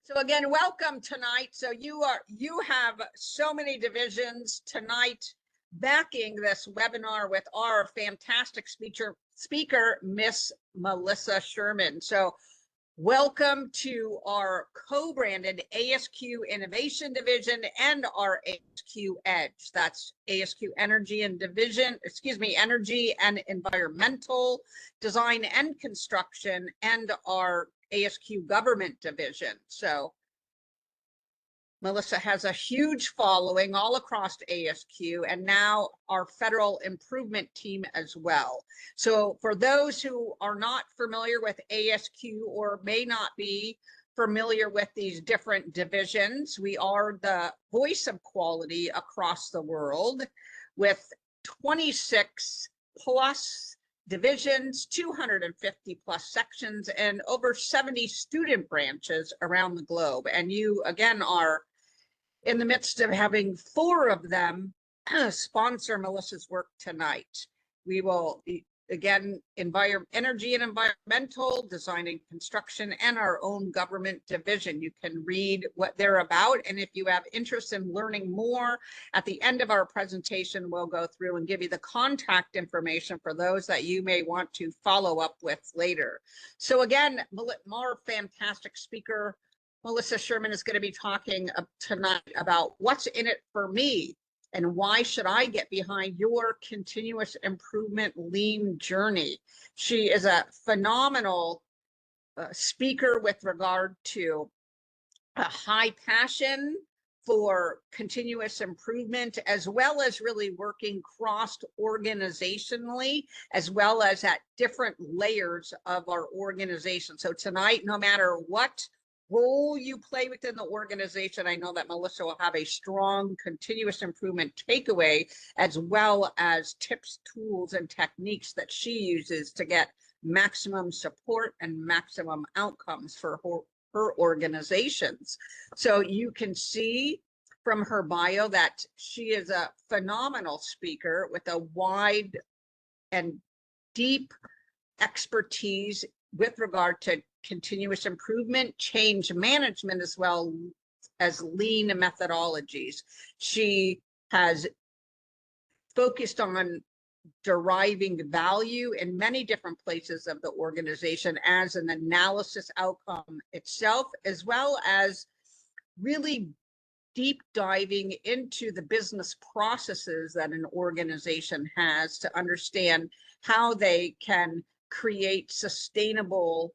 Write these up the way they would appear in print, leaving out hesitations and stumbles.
So again, welcome tonight. So you have so many divisions tonight backing this webinar with our fantastic speaker, Miss Melissa Sherman. So welcome to our co-branded ASQ Innovation Division and our ASQ Edge. That's ASQ Energy and Energy and Environmental Design and Construction, and our ASQ Government Division. So Melissa has a huge following all across ASQ and now our federal improvement team as well. So for those who are not familiar with ASQ or may not be familiar with these different divisions, we are the voice of quality across the world with 26 plus divisions, 250 plus sections, and over 70 student branches around the globe. And you, again, are in the midst of having 4 of them sponsor Melissa's work tonight. We will, again, energy and environmental, design and construction, and our own government division. You can read what they're about. And if you have interest in learning more, at the end of our presentation, we'll go through and give you the contact information for those that you may want to follow up with later. So again, more fantastic speaker, Melissa Sherman, is going to be talking tonight about what's in it for me and why should I get behind your continuous improvement lean journey. She is a phenomenal speaker with regard to a high passion for continuous improvement, as well as really working cross-organizationally, as well as at different layers of our organization. So tonight, no matter what role you play within the organization, I know that Melissa will have a strong continuous improvement takeaway, as well as tips, tools, and techniques that she uses to get maximum support and maximum outcomes for her organizations. So you can see from her bio that she is a phenomenal speaker with a wide and deep expertise with regard to continuous improvement, change management, as well as lean methodologies. She has focused on deriving value in many different places of the organization as an analysis outcome itself, as well as really deep diving into the business processes that an organization has to understand how they can create sustainable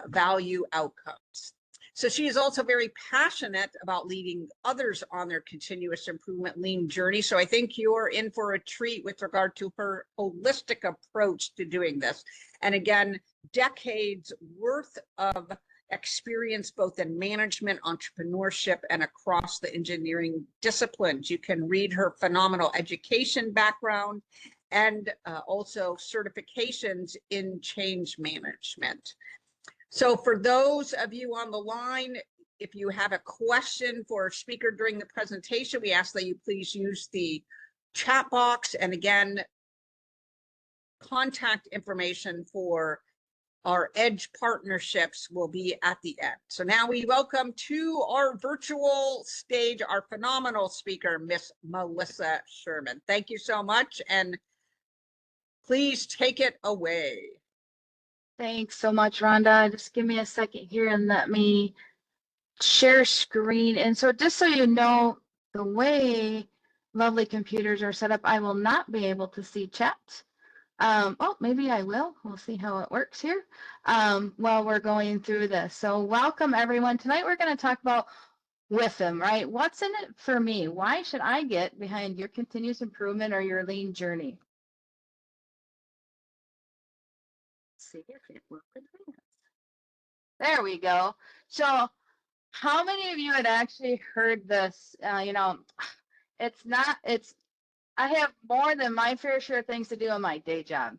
value outcomes. So she is also very passionate about leading others on their continuous improvement lean journey. So I think you're in for a treat with regard to her holistic approach to doing this. And again, decades worth of experience, both in management, entrepreneurship, and across the engineering disciplines. You can read her phenomenal education background and also certifications in change management. So for those of you on the line, if you have a question for a speaker during the presentation, we ask that you please use the chat box. And again, contact information for our Edge partnerships will be at the end. So now we welcome to our virtual stage our phenomenal speaker, Miss Melissa Sherman. Thank you so much, and please take it away. Thanks so much, Rhonda. Just give me a second here and let me share screen. And so just so you know, the way lovely computers are set up, I will not be able to see chat. Oh, maybe I will. We'll see how it works here while we're going through this. So welcome, everyone. Tonight we're going to talk about WIFM, right? What's in it for me? Why should I get behind your continuous improvement or your lean journey? See if it will advance. There we go. So how many of you had actually heard this? You know, I have more than my fair share of things to do in my day job.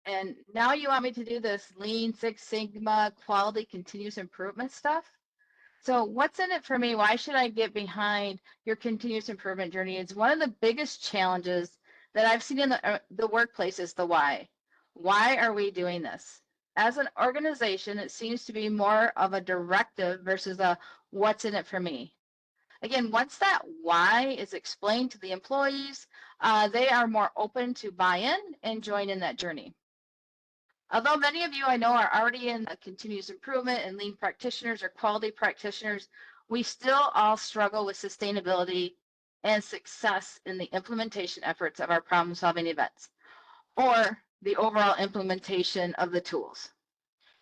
And now you want me to do this Lean Six Sigma quality continuous improvement stuff? So what's in it for me? Why should I get behind your continuous improvement journey? It's one of the biggest challenges that I've seen in the workplace is the why. Why are we doing this? as an organization, it seems to be more of a directive versus a what's in it for me. Again, once that why is explained to the employees, they are more open to buy in and join in that journey. Although many of you I know are already in continuous improvement and lean practitioners or quality practitioners, we still all struggle with sustainability and success in the implementation efforts of our problem solving events or the overall implementation of the tools.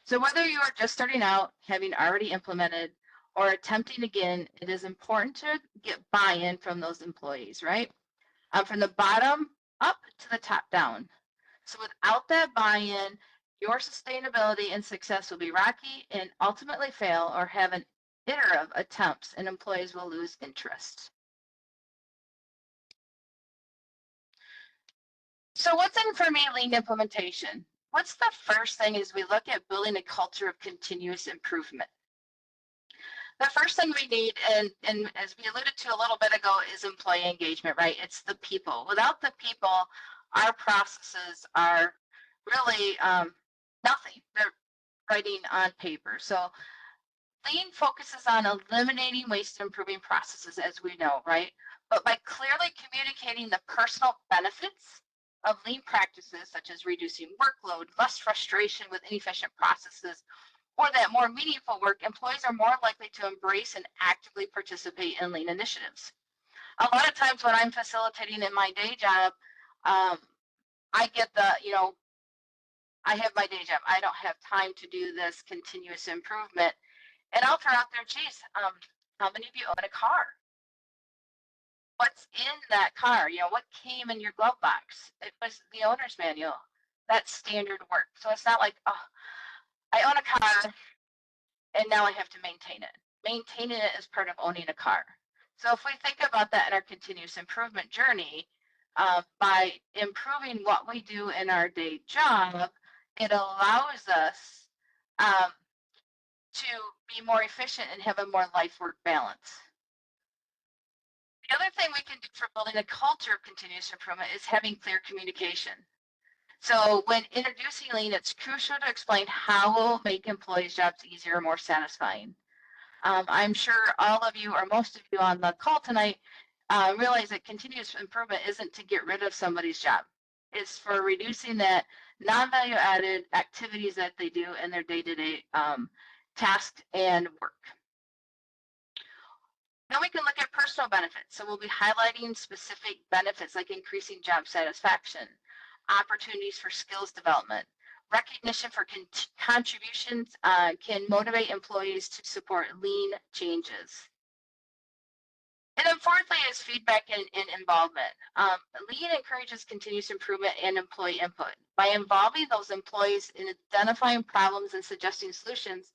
So whether you are just starting out, having already implemented, or attempting again, it is important to get buy-in from those employees, right? From the bottom up to the top down. So without that buy-in, your sustainability and success will be rocky and ultimately fail or have an iterative attempts and employees will lose interest. So what's in for me lean implementation? What's the first thing is we look at building a culture of continuous improvement. The first thing we need, and as we alluded to a little bit ago, is employee engagement, right? It's the people. Without the people, our processes are really nothing. They're writing on paper. So lean focuses on eliminating waste and improving processes, as we know, right? But by clearly communicating the personal benefits of lean practices, such as reducing workload, less frustration with inefficient processes, or that more meaningful work, employees are more likely to embrace and actively participate in lean initiatives. A lot of times when I'm facilitating in my day job, I get I have my day job. I don't have time to do this continuous improvement. And I'll throw out there, geez, how many of you own a car? What's in that car? What came in your glove box? It was the owner's manual. That's standard work. So it's not like, oh, I own a car and now I have to maintain it. Maintaining it is part of owning a car. So if we think about that in our continuous improvement journey, by improving what we do in our day job, it allows us to be more efficient and have a more life-work balance. The other thing we can do for building a culture of continuous improvement is having clear communication. So when introducing lean, it's crucial to explain how we'll make employees' jobs easier and more satisfying. I'm sure all of you or most of you on the call tonight realize that continuous improvement isn't to get rid of somebody's job. It's for reducing that non-value added activities that they do in their day-to-day tasks and work. Then we can look at personal benefits. So we'll be highlighting specific benefits like increasing job satisfaction, opportunities for skills development, recognition for contributions can motivate employees to support lean changes. And then fourthly is feedback and involvement. Lean encourages continuous improvement and employee input. By involving those employees in identifying problems and suggesting solutions,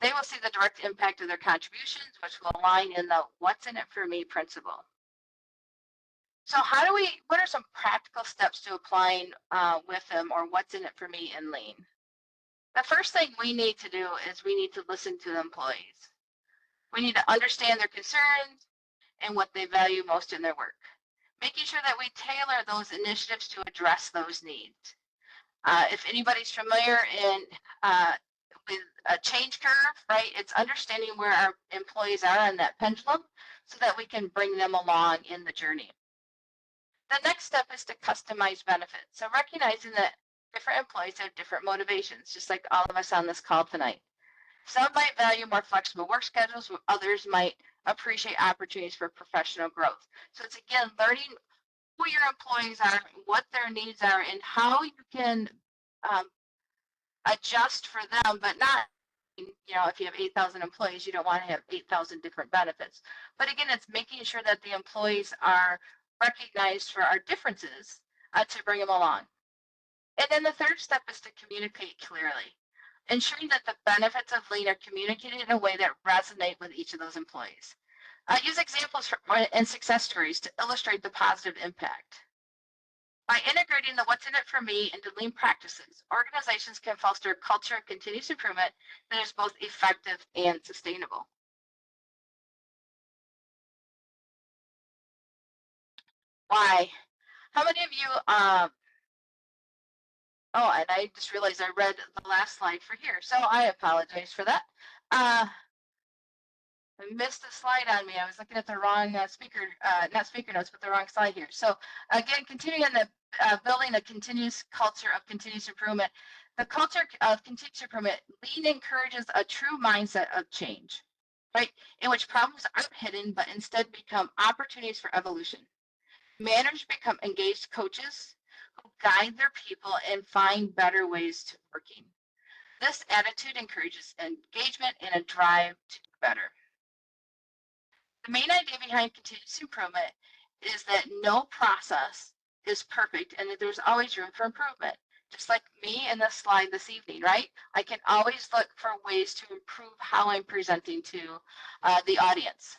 they will see the direct impact of their contributions, which will align in the what's in it for me principle. So what are some practical steps to applying with them or what's in it for me in lean? The first thing we need to do is we need to listen to the employees. We need to understand their concerns and what they value most in their work, making sure that we tailor those initiatives to address those needs. If anybody's familiar with a change curve, right, it's understanding where our employees are on that pendulum so that we can bring them along in the journey. The next step is to customize benefits. So recognizing that different employees have different motivations, just like all of us on this call tonight. Some might value more flexible work schedules, while others might appreciate opportunities for professional growth. So it's again learning who your employees are, what their needs are, and how you can adjust for them, but not, if you have 8,000 employees, you don't want to have 8,000 different benefits. But again, it's making sure that the employees are recognized for our differences to bring them along. And then the third step is to communicate clearly, ensuring that the benefits of lean are communicated in a way that resonate with each of those employees. Use examples and success stories to illustrate the positive impact. By integrating the what's in it for me into lean practices, organizations can foster a culture of continuous improvement that is both effective and sustainable. Why? How many of you Oh, and I just realized I read the last slide for here, so I apologize for that. I missed a slide on me. I was looking at the wrong not speaker notes, but the wrong slide here. So again, continuing on the building a continuous culture of continuous improvement. The culture of continuous improvement, Lean encourages a true mindset of change, right? In which problems aren't hidden, but instead become opportunities for evolution. Managers become engaged coaches who guide their people and find better ways to working. This attitude encourages engagement and a drive to do better. The main idea behind continuous improvement is that no process is perfect and that there's always room for improvement. Just like me in this slide this evening, right? I can always look for ways to improve how I'm presenting to the audience.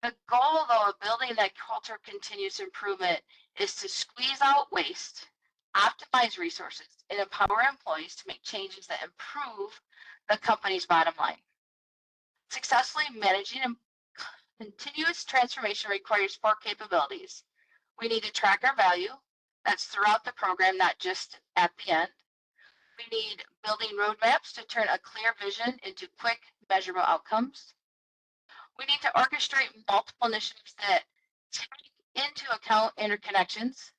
The goal, though, of building that culture of continuous improvement is to squeeze out waste, optimize resources, and empower employees to make changes that improve the company's bottom line. Successfully managing continuous transformation requires 4 capabilities. We need to track our value. That's throughout the program, not just at the end. We need building roadmaps to turn a clear vision into quick, measurable outcomes. We need to orchestrate multiple initiatives that take into account interconnections.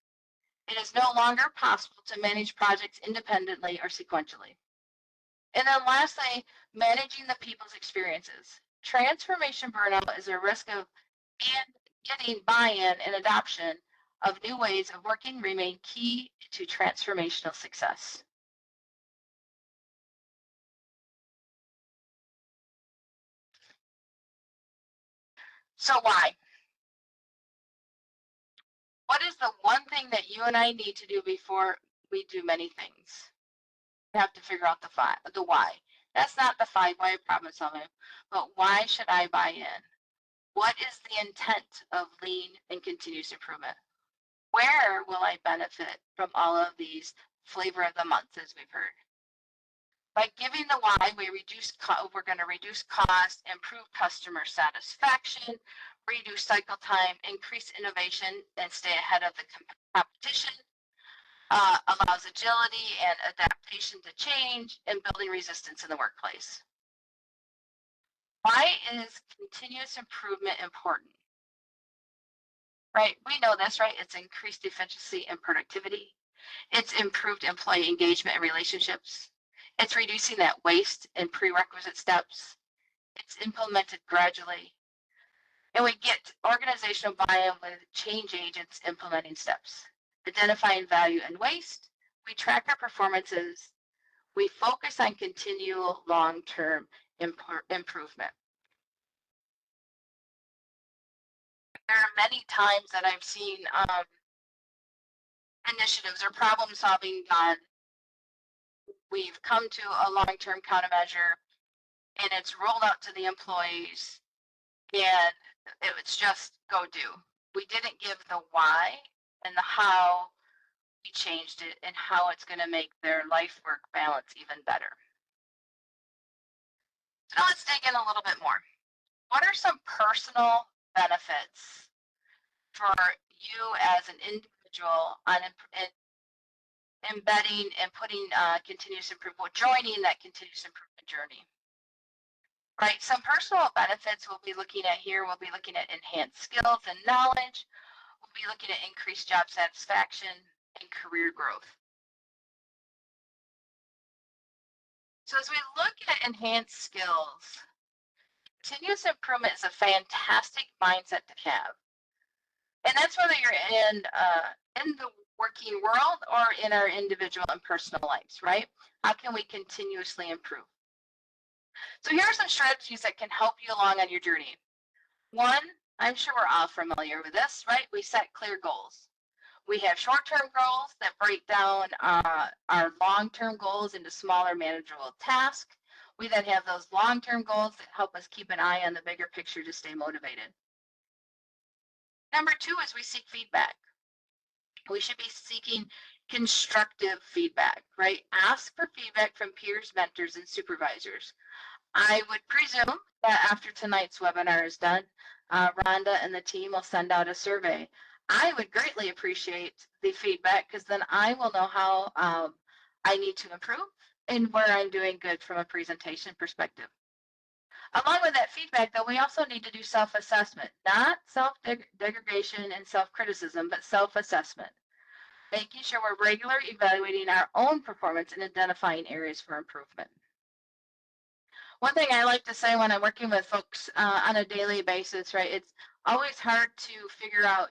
It is no longer possible to manage projects independently or sequentially. And then lastly, managing the people's experiences. Transformation burnout is a risk of getting buy-in and adoption of new ways of working remain key to transformational success. So why? What is the one thing that you and I need to do before we do many things? We have to figure out the why. That's not the 5 why problem solving, but why should I buy in? What is the intent of lean and continuous improvement? Where will I benefit from all of these flavor of the month, as we've heard? By giving the why, we're going to reduce cost, improve customer satisfaction, reduce cycle time, increase innovation, and stay ahead of the competition. Allows agility and adaptation to change and building resistance in the workplace. Why is continuous improvement important? Right, we know this, right? It's increased efficiency and productivity. It's improved employee engagement and relationships. It's reducing that waste and prerequisite steps. It's implemented gradually. And we get organizational buy-in with change agents implementing steps. Identifying value and waste, we track our performances, we focus on continual long-term improvement. There are many times that I've seen initiatives or problem solving done. We've come to a long-term countermeasure and it's rolled out to the employees and it's just go do. We didn't give the why and the how we changed it and how it's going to make their life-work balance even better. So now let's dig in a little bit more. What are some personal benefits for you as an individual on embedding and putting continuous improvement, joining that continuous improvement journey? Right, some personal benefits we'll be looking at here. We'll be looking at enhanced skills and knowledge. We'll be looking at increased job satisfaction and career growth. So as we look at enhanced skills, continuous improvement is a fantastic mindset to have. And that's whether you're in the working world or in our individual and personal lives, right? How can we continuously improve? So here are some strategies that can help you along on your journey. One, I'm sure we're all familiar with this, right? We set clear goals. We have short-term goals that break down our long-term goals into smaller manageable tasks. We then have those long-term goals that help us keep an eye on the bigger picture to stay motivated. Number 2 is we seek feedback. We should be seeking constructive feedback, right? Ask for feedback from peers, mentors, and supervisors. I would presume that after tonight's webinar is done, Rhonda and the team will send out a survey. I would greatly appreciate the feedback because then I will know how I need to improve and where I'm doing good from a presentation perspective. Along with that feedback, though, we also need to do self-assessment, not self-degradation and self-criticism, but self-assessment, making sure we're regularly evaluating our own performance and identifying areas for improvement. One thing I like to say when I'm working with folks on a daily basis, right, it's always hard to figure out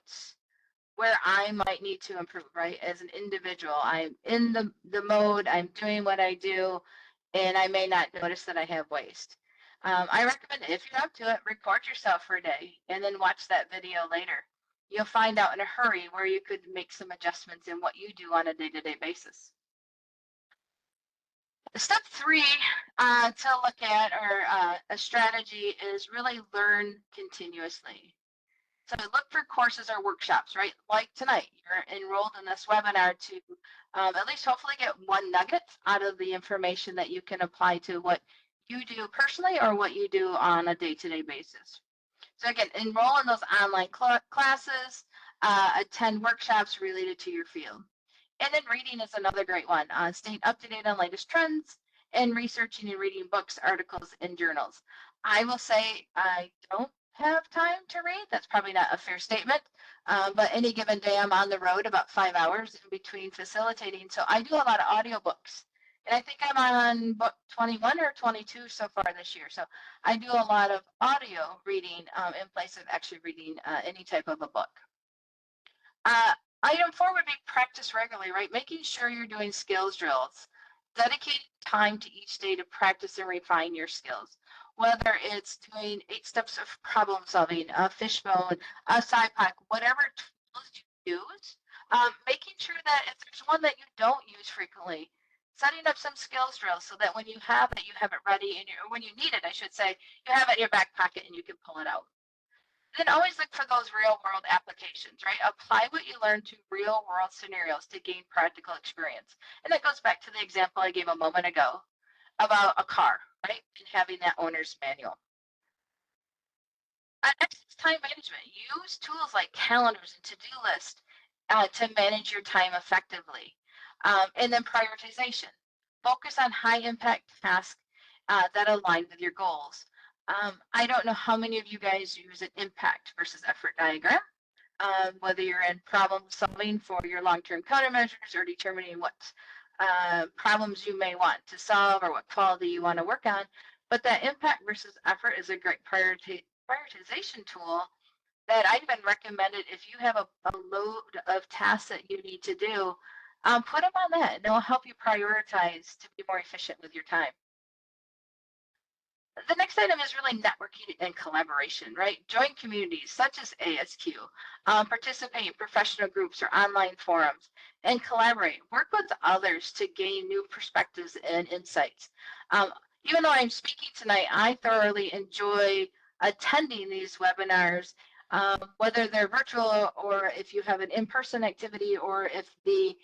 where I might need to improve, right? As an individual, I'm in the mode, I'm doing what I do, and I may not notice that I have waste. I recommend if you're up to it, record yourself for a day and then watch that video later. You'll find out in a hurry where you could make some adjustments in what you do on a day-to-day basis. Step 3 to look at, or a strategy, is really learn continuously. So look for courses or workshops, right? Like tonight, you're enrolled in this webinar to at least hopefully get one nugget out of the information that you can apply to what you do personally or what you do on a day-to-day basis. So again, enroll in those online classes, attend workshops related to your field. And then reading is another great one. Staying up to date on latest trends and researching and reading books, articles, and journals. I will say I don't have time to read. That's probably not a fair statement. But any given day I'm on the road about 5 hours in between facilitating. So I do a lot of audiobooks. And I think I'm on book 21 or 22 so far this year. So I do a lot of audio reading in place of actually reading any type of a book. Item 4 would be practice regularly, right? Making sure you're doing skills drills. Dedicate time to each day to practice and refine your skills. Whether it's doing 8 steps of problem solving, a fishbone, a SciPac, whatever tools you use, making sure that if there's one that you don't use frequently, setting up some skills drills so that when you have it ready, and or when you need it, I should say, you have it in your back pocket and you can pull it out. Then always look for those real world applications, right? Apply what you learn to real world scenarios to gain practical experience. And that goes back to the example I gave a moment ago about a car, right? And having that owner's manual. Next is time management. Use tools like calendars and to-do lists to manage your time effectively. And then prioritization. Focus on high impact tasks that align with your goals. I don't know how many of you guys use an impact versus effort diagram, whether you're in problem solving for your long-term countermeasures or determining what problems you may want to solve or what quality you want to work on. But that impact versus effort is a great prioritization tool that I even recommended if you have a load of tasks that you need to do, put them on that and it will help you prioritize to be more efficient with your time. The next item is really networking and collaboration, right? Join communities such as ASQ, participate in professional groups or online forums, and collaborate. Work with others to gain new perspectives and insights. Even though I'm speaking tonight, I thoroughly enjoy attending these webinars, whether they're virtual or if you have an in-person activity or if the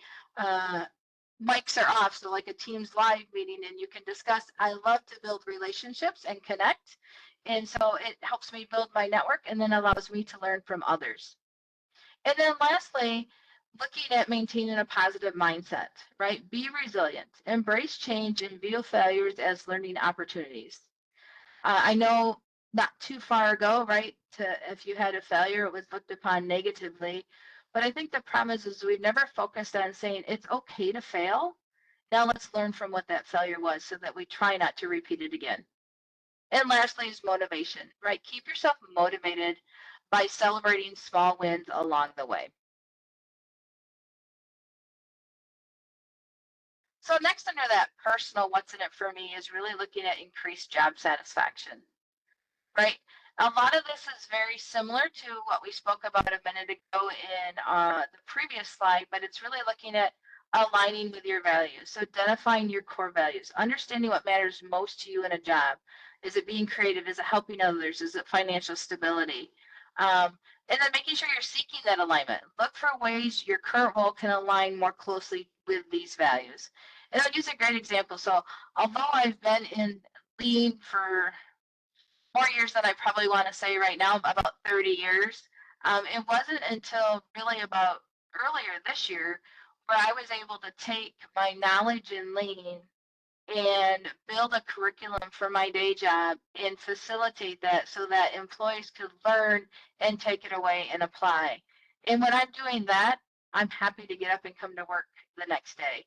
mics are off, so like a Teams live meeting and you can discuss. I love to build relationships and connect. And so it helps me build my network and then allows me to learn from others. And then lastly, looking at maintaining a positive mindset, right? Be resilient, embrace change, and view failures as learning opportunities. I know not too far ago, right, if you had a failure, it was looked upon negatively. But I think the problem is we've never focused on saying it's okay to fail. Now let's learn from what that failure was so that we try not to repeat it again. And lastly is motivation, right? Keep yourself motivated by celebrating small wins along the way. So next under that personal what's in it for me is really looking at increased job satisfaction, right? A lot of this is very similar to what we spoke about a minute ago in the previous slide, but it's really looking at aligning with your values. So identifying your core values, understanding what matters most to you in a job. Is it being creative? Is it helping others? Is it financial stability? And then making sure you're seeking that alignment. Look for ways your current role can align more closely with these values. And I'll use a great example. So although I've been in lean for more years than I probably want to say right now, about 30 years. It wasn't until really about earlier this year where I was able to take my knowledge in lean and build a curriculum for my day job and facilitate that so that employees could learn and take it away and apply. And when I'm doing that, I'm happy to get up and come to work the next day.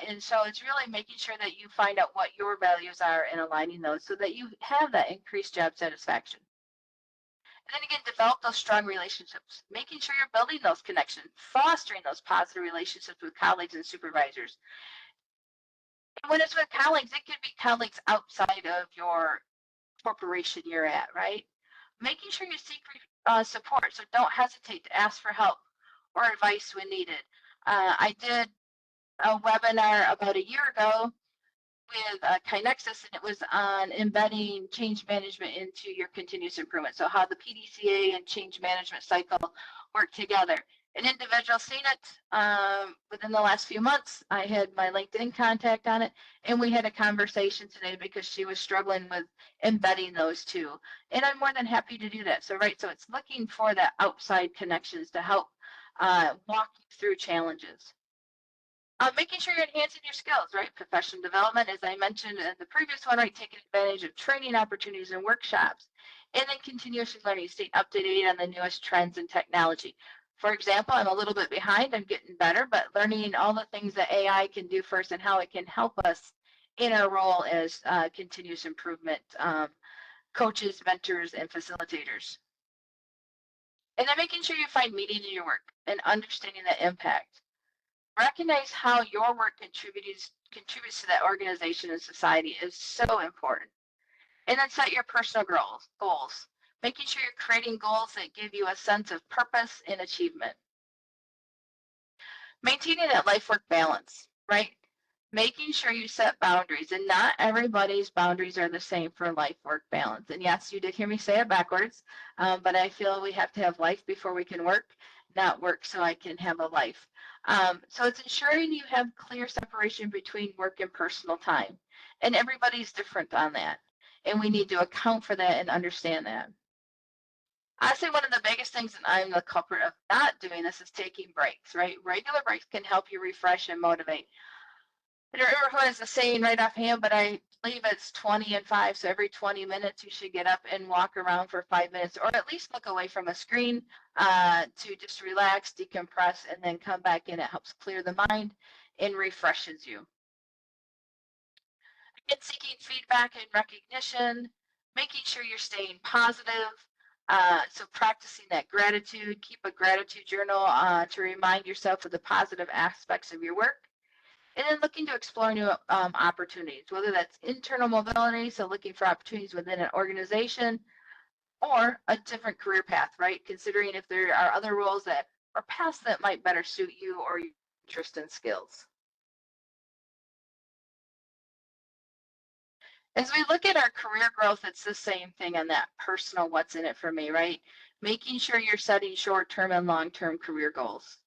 And so it's really making sure that you find out what your values are and aligning those so that you have that increased job satisfaction. And then again, develop those strong relationships, making sure you're building those connections, fostering those positive relationships with colleagues and supervisors. And when it's with colleagues, it could be colleagues outside of your corporation you're at, right? Making sure you seek support, so don't hesitate to ask for help or advice when needed. I did a webinar about a year ago with KaiNexus, and it was on embedding change management into your continuous improvement. So how the PDCA and change management cycle work together. An individual seen it within the last few months. I had my LinkedIn contact on it, and we had a conversation today because she was struggling with embedding those two. And I'm more than happy to do that. So, right, so it's looking for that outside connections to help walk you through challenges. Making sure you're enhancing your skills, right? Professional development, as I mentioned in the previous one, right? Taking advantage of training opportunities and workshops. And then continuously learning, staying updated on the newest trends and technology. For example, I'm a little bit behind, I'm getting better, but learning all the things that AI can do first and how it can help us in our role as continuous improvement coaches, mentors, and facilitators. And then making sure you find meaning in your work and understanding the impact. Recognize how your work contributes to that organization and society is so important. And then set your personal goals, making sure you're creating goals that give you a sense of purpose and achievement. Maintaining that life-work balance, right? Making sure you set boundaries, and not everybody's boundaries are the same for life-work balance. And yes, you did hear me say it backwards, but I feel we have to have life before we can work, not work so I can have a life. So it's ensuring you have clear separation between work and personal time. And everybody's different on that. And we need to account for that and understand that. I say one of the biggest things, and I'm the culprit of not doing this, is taking breaks, right? Regular breaks can help you refresh and motivate. I don't remember who has the saying right offhand, but I believe it's 20 and 5. So every 20 minutes, you should get up and walk around for 5 minutes, or at least look away from a screen to just relax, decompress, and then come back in. It helps clear the mind and refreshes you. Again, seeking feedback and recognition, making sure you're staying positive. So practicing that gratitude, keep a gratitude journal to remind yourself of the positive aspects of your work. And then looking to explore new opportunities, whether that's internal mobility, so looking for opportunities within an organization, or a different career path, right? Considering if there are other roles that or paths that might better suit you or your interest and skills. As we look at our career growth, it's the same thing on that personal what's in it for me, right? Making sure you're setting short-term and long-term career goals.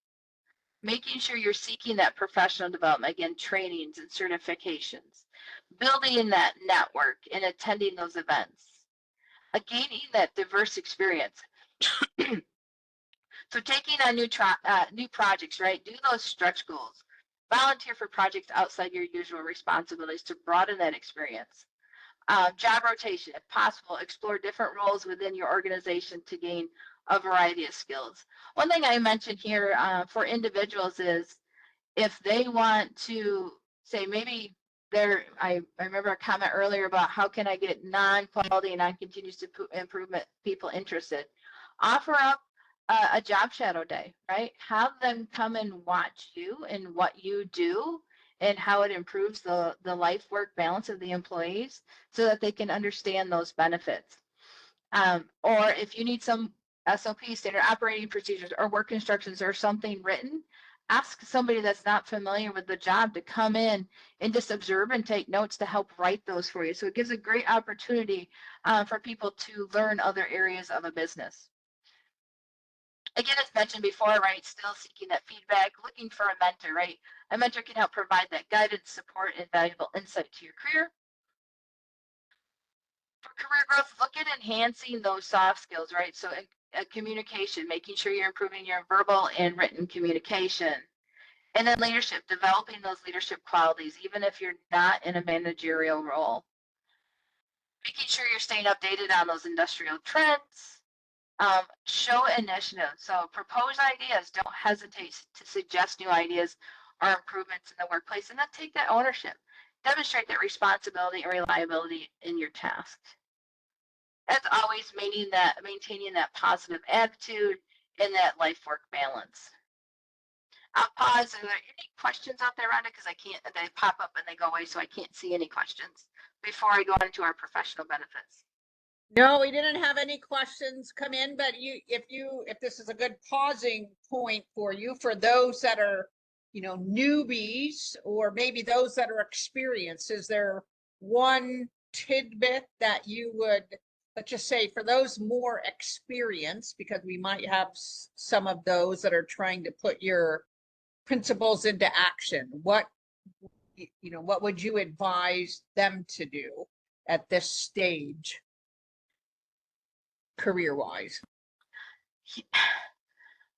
Making sure you're seeking that professional development, again, trainings and certifications, building that network and attending those events, gaining that diverse experience. So taking on new projects, right? Do those stretch goals. Volunteer for projects outside your usual responsibilities to broaden that experience. Job rotation, if possible, explore different roles within your organization to gain a variety of skills. One thing I mentioned here for individuals is if they want to say maybe I remember a comment earlier about how can I get non-quality and non-continuous improvement people interested. Offer up a job shadow day, right? Have them come and watch you and what you do and how it improves the life work balance of the employees so that they can understand those benefits. Or if you need some SOP, standard operating procedures, or work instructions or something written, ask somebody that's not familiar with the job to come in and just observe and take notes to help write those for you. So it gives a great opportunity for people to learn other areas of a business. Again, as mentioned before, right, still seeking that feedback, looking for a mentor, right? A mentor can help provide that guidance, support, and valuable insight to your career. For career growth, look at enhancing those soft skills, right? So communication, making sure you're improving your verbal and written communication. And then leadership, developing those leadership qualities, even if you're not in a managerial role. Making sure you're staying updated on those industrial trends. Show initiative. So propose ideas. Don't hesitate to suggest new ideas or improvements in the workplace, and then take that ownership. Demonstrate that responsibility and reliability in your tasks. As always, maintaining that positive attitude and that life-work balance. I'll pause. Are there any questions out there, Rhonda? Because they pop up and they go away, so I can't see any questions before I go into our professional benefits. No, we didn't have any questions come in, but if this is a good pausing point for you, for those that are, newbies, or maybe those that are experienced, is there one tidbit that you would, let's just say, for those more experienced, because we might have some of those that are trying to put your principles into action, what would you advise them to do at this stage, career-wise?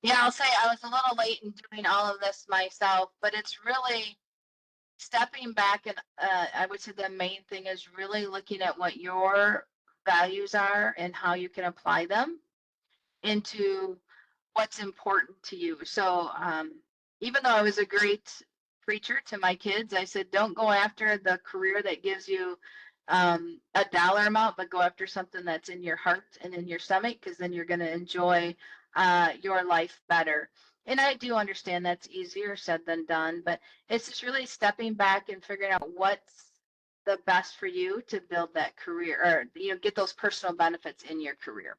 Yeah, I'll say I was a little late in doing all of this myself, but it's really stepping back, and I would say the main thing is really looking at what your values are and how you can apply them into what's important to you. So even though I was a great preacher to my kids, I said, don't go after the career that gives you a dollar amount, but go after something that's in your heart and in your stomach, because then you're going to enjoy your life better. And I do understand that's easier said than done, but it's just really stepping back and figuring out what's the best for you to build that career, or get those personal benefits in your career.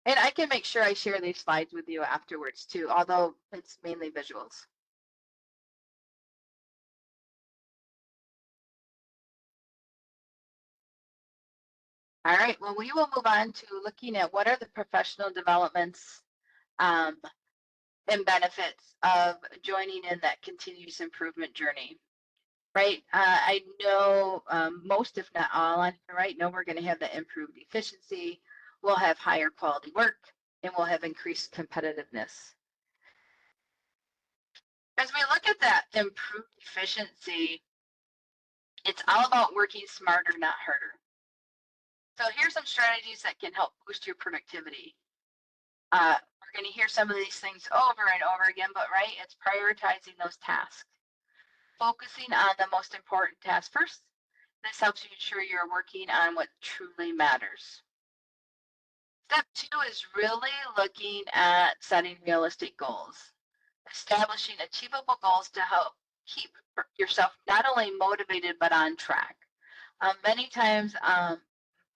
And I can make sure I share these slides with you afterwards too, although it's mainly visuals. All right, well, we will move on to looking at what are the professional developments and benefits of joining in that continuous improvement journey. Right, I know most, if not all, on here right now, we're going to have the improved efficiency, we'll have higher quality work, and we'll have increased competitiveness. As we look at that improved efficiency, it's all about working smarter, not harder. So here's some strategies that can help boost your productivity. We're going to hear some of these things over and over again, but right, it's prioritizing those tasks. Focusing on the most important task first. This helps you ensure you're working on what truly matters. Step 2 is really looking at setting realistic goals. Establishing achievable goals to help keep yourself not only motivated, but on track. Many times,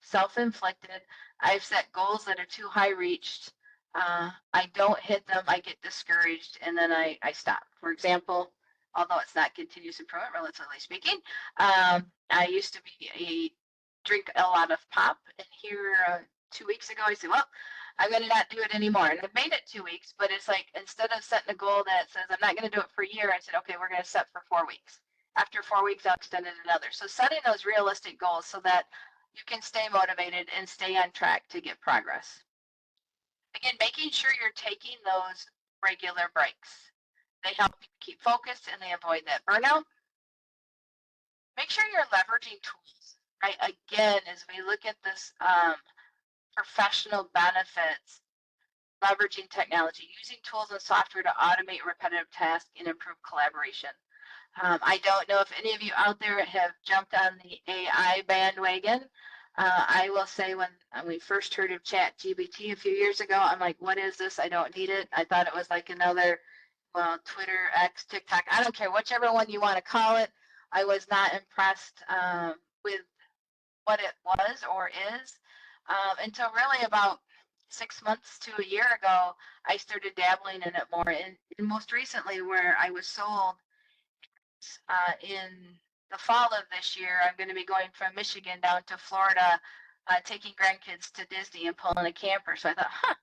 self-inflicted, I've set goals that are too high reached. I don't hit them, I get discouraged, and then I stop. For example, although it's not continuous improvement, relatively speaking, I used to drink a lot of pop, and here 2 weeks ago, I said, well, I'm going to not do it anymore. And I've made it 2 weeks, but it's like, instead of setting a goal that says I'm not going to do it for a year, I said, okay, we're going to set for 4 weeks. After 4 weeks, I'll extend it another. So setting those realistic goals so that you can stay motivated and stay on track to get progress. Again, making sure you're taking those regular breaks. They help you keep focused and they avoid that burnout. Make sure you're leveraging tools, right? Again, as we look at this professional benefits, leveraging technology, using tools and software to automate repetitive tasks and improve collaboration. I don't know if any of you out there have jumped on the AI bandwagon. I will say when we first heard of ChatGPT a few years ago, I'm like, what is this? I don't need it. I thought it was like another, well, Twitter, X, TikTok, I don't care, whichever one you want to call it. I was not impressed with what it was or is until really about 6 months to a year ago, I started dabbling in it more. And most recently, where I was sold in the fall of this year, I'm going to be going from Michigan down to Florida, taking grandkids to Disney and pulling a camper. So I thought, I'm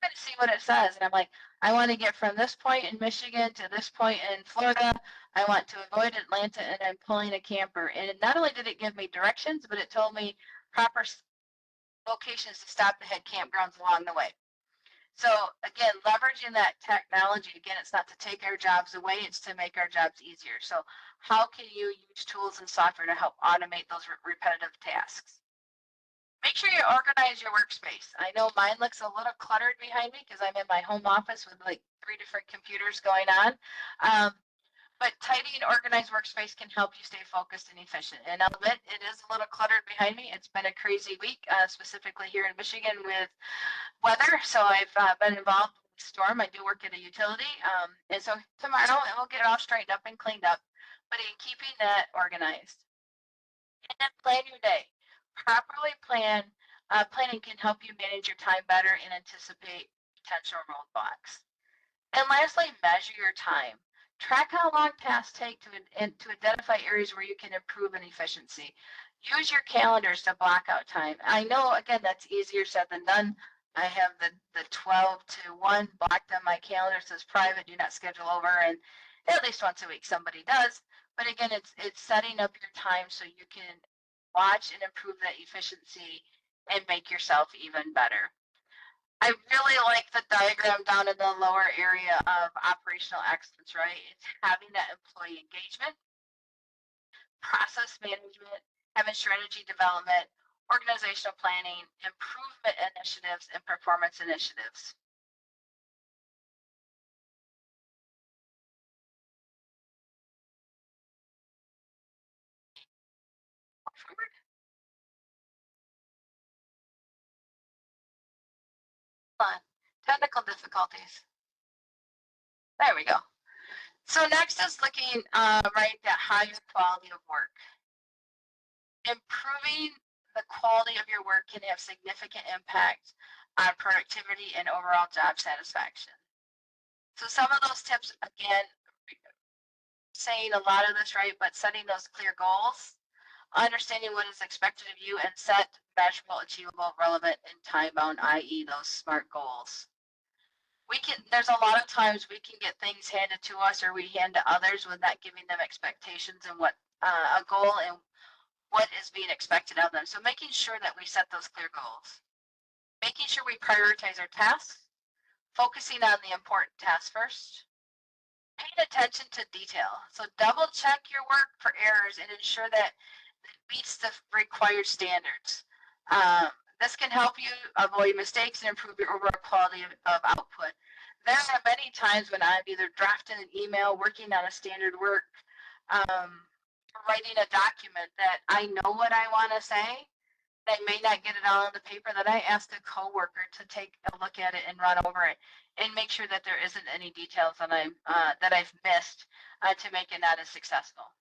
going to see what it says. And I'm like, I want to get from this point in Michigan to this point in Florida. I want to avoid Atlanta, and I'm pulling a camper. And not only did it give me directions, but it told me proper locations to stop to head campgrounds along the way. So again, leveraging that technology, again, it's not to take our jobs away, it's to make our jobs easier. So how can you use tools and software to help automate those repetitive tasks? Make sure you organize your workspace. I know mine looks a little cluttered behind me because I'm in my home office with like 3 different computers going on. But tidy and organized workspace can help you stay focused and efficient. And I'll admit it is a little cluttered behind me. It's been a crazy week, specifically here in Michigan with weather. So I've been involved in the storm. I do work at a utility. And so tomorrow we'll get it all straightened up and cleaned up, but in keeping that organized. And then plan your day. Properly planning can help you manage your time better and anticipate potential roadblocks. And lastly, measure your time. Track how long tasks take to identify areas where you can improve in efficiency. Use your calendars to block out time. I know, again, that's easier said than done. I have the 12 to 1 blocked on my calendar. It says private, do not schedule over, and at least once a week somebody does. But again, it's setting up your time so you can watch and improve that efficiency and make yourself even better. I really like the diagram down in the lower area of operational excellence, right? It's having that employee engagement, process management, having strategy development, organizational planning, improvement initiatives, and performance initiatives. Forward. On. Technical difficulties. There we go. So next is looking right at higher quality of work. Improving the quality of your work can have significant impact on productivity and overall job satisfaction. So some of those tips, again, saying a lot of this right, but setting those clear goals, understanding what is expected of you, and set measurable, achievable, relevant, and time-bound, i.e. those SMART goals. There's a lot of times we can get things handed to us or we hand to others without giving them expectations and what a goal and what is being expected of them. So making sure that we set those clear goals. Making sure we prioritize our tasks, focusing on the important tasks first, paying attention to detail. So double check your work for errors and ensure that it meets the required standards. This can help you avoid mistakes and improve your overall quality of output. There are many times when I'm either drafting an email, working on a standard work, writing a document that I know what I want to say. I may not get it all on the paper, that I ask a coworker to take a look at it and run over it and make sure that there isn't any details that I've missed to make it not as successful.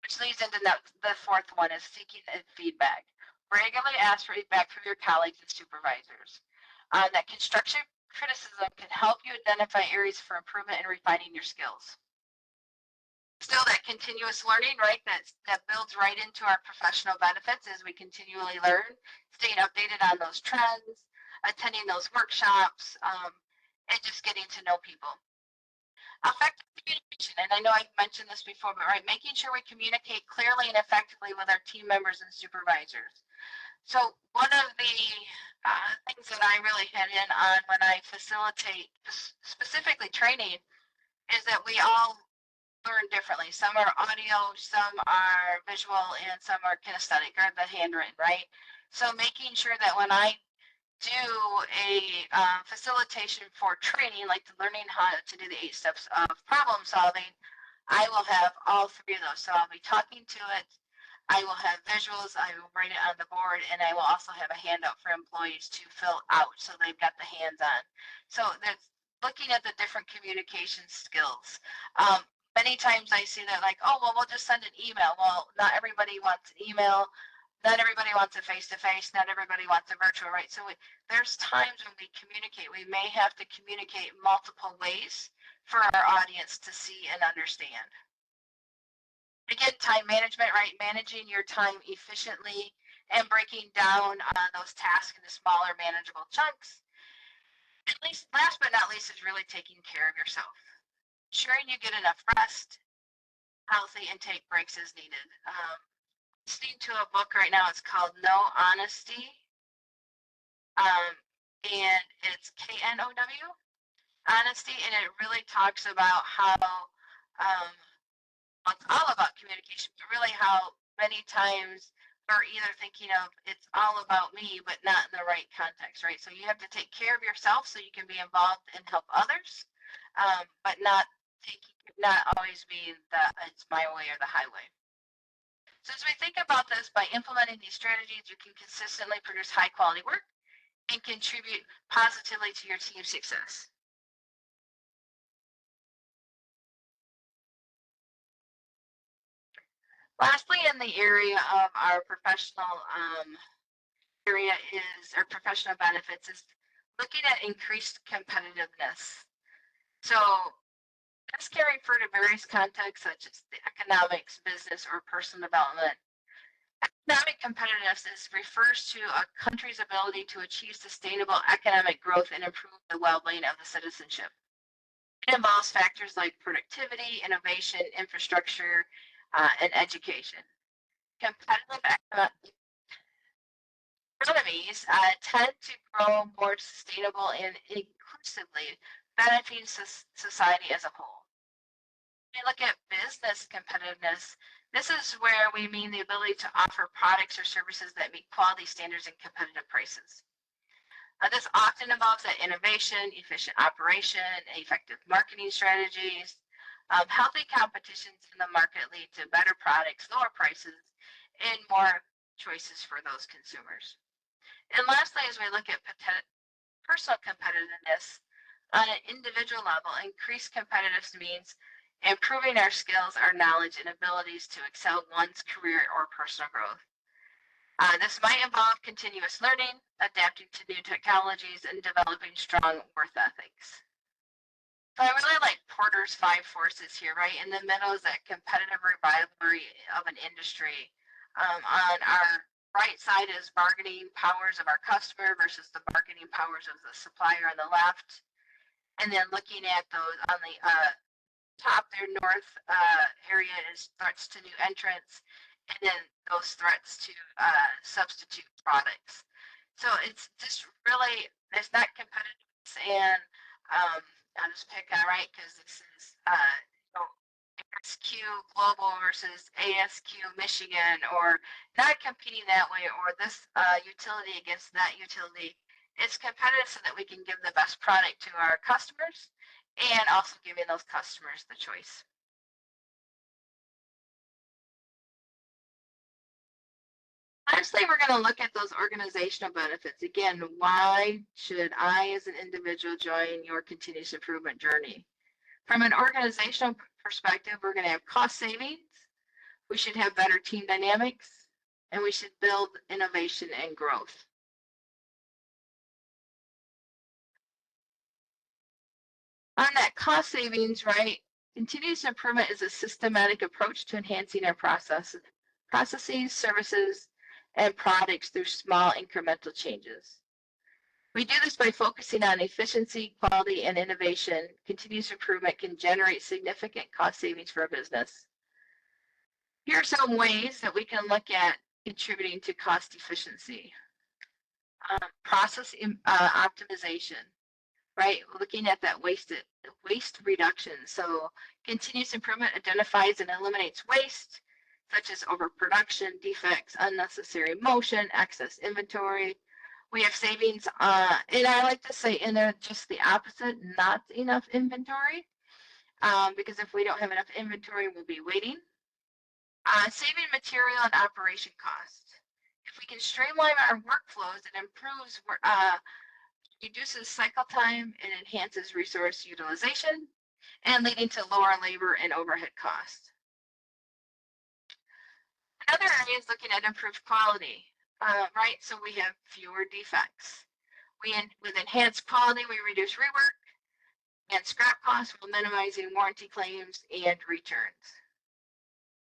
Which leads into the fourth one is seeking feedback. Regularly ask for feedback from your colleagues and supervisors. That constructive criticism can help you identify areas for improvement and refining your skills. Still that continuous learning, right? That builds right into our professional benefits as we continually learn, staying updated on those trends, attending those workshops, and just getting to know people. Effective communication, and I know I've mentioned this before, but right, making sure we communicate clearly and effectively with our team members and supervisors. So one of the things that I really hit in on when I facilitate specifically training is that we all learn differently. Some are audio, some are visual, and some are kinesthetic or the handwritten, right? So making sure that when I do a facilitation for training, like learning how to do the 8 steps of problem solving, I will have all 3 of those. So I'll be talking to it, I will have visuals, I will write it on the board, and I will also have a handout for employees to fill out so they've got the hands-on. So that's looking at the different communication skills. Many times I see that like, oh, well, we'll just send an email. Well, not everybody wants an email. Not everybody wants a face-to-face. Not everybody wants a virtual, right? So there's times when we communicate, we may have to communicate multiple ways for our audience to see and understand. Again, time management, right? Managing your time efficiently and breaking down those tasks into smaller, manageable chunks. At least, last but not least, is really taking care of yourself. Ensuring you get enough rest, healthy, and take breaks as needed. Listening to a book right now, it's called No Honesty. and it's KNOW, honesty, and it really talks about how it's all about communication, but really how many times we're either thinking of it's all about me, but not in the right context, right? So you have to take care of yourself so you can be involved and help others, but not always be the it's my way or the highway. So as we think about this, by implementing these strategies, you can consistently produce high quality work and contribute positively to your team's success. Lastly, in the area of our professional area is our professional benefits is looking at increased competitiveness. So this can refer to various contexts such as the economics, business, or personal development. Economic competitiveness refers to a country's ability to achieve sustainable economic growth and improve the well-being of the citizenship. It involves factors like productivity, innovation, infrastructure, and education. Competitive economies tend to grow more sustainable and inclusively, benefiting society as a whole. When we look at business competitiveness, this is where we mean the ability to offer products or services that meet quality standards and competitive prices. This often involves that innovation, efficient operation, effective marketing strategies. Healthy competitions in the market lead to better products, lower prices, and more choices for those consumers. And lastly, as we look at personal competitiveness on an individual level, increased competitiveness means improving our skills, our knowledge, and abilities to excel one's career or personal growth. This might involve continuous learning, adapting to new technologies, and developing strong work ethics. So I really like Porter's 5 forces here, right? In the middle is that competitive rivalry of an industry. On our right side is bargaining powers of our customer versus the bargaining powers of the supplier on the left. And then looking at those on the top there, north area is threats to new entrants, and then those threats to substitute products. So it's just really, it's not competitive, and I'll just pick on right because this is ASQ Global versus ASQ Michigan, or not competing that way, or this utility against that utility. It's competitive so that we can give the best product to our customers and also giving those customers the choice. Lastly, we're going to look at those organizational benefits. Again, why should I as an individual join your continuous improvement journey? From an organizational perspective, we're going to have cost savings, we should have better team dynamics, and we should build innovation and growth. On that cost savings, right, continuous improvement is a systematic approach to enhancing our processes, services, and products through small incremental changes. We do this by focusing on efficiency, quality, and innovation. Continuous improvement can generate significant cost savings for a business. Here are some ways that we can look at contributing to cost efficiency. Process optimization, right? Looking at that waste reduction. So continuous improvement identifies and eliminates waste, such as overproduction, defects, unnecessary motion, excess inventory. We have savings, and I like to say in there just the opposite, not enough inventory, because if we don't have enough inventory, we'll be waiting. Saving material and operation costs. If we can streamline our workflows, it improves, reduces cycle time, and enhances resource utilization, and leading to lower labor and overhead costs. Another area is looking at improved quality, right? So we have fewer defects. With enhanced quality, we reduce rework and scrap costs while minimizing warranty claims and returns.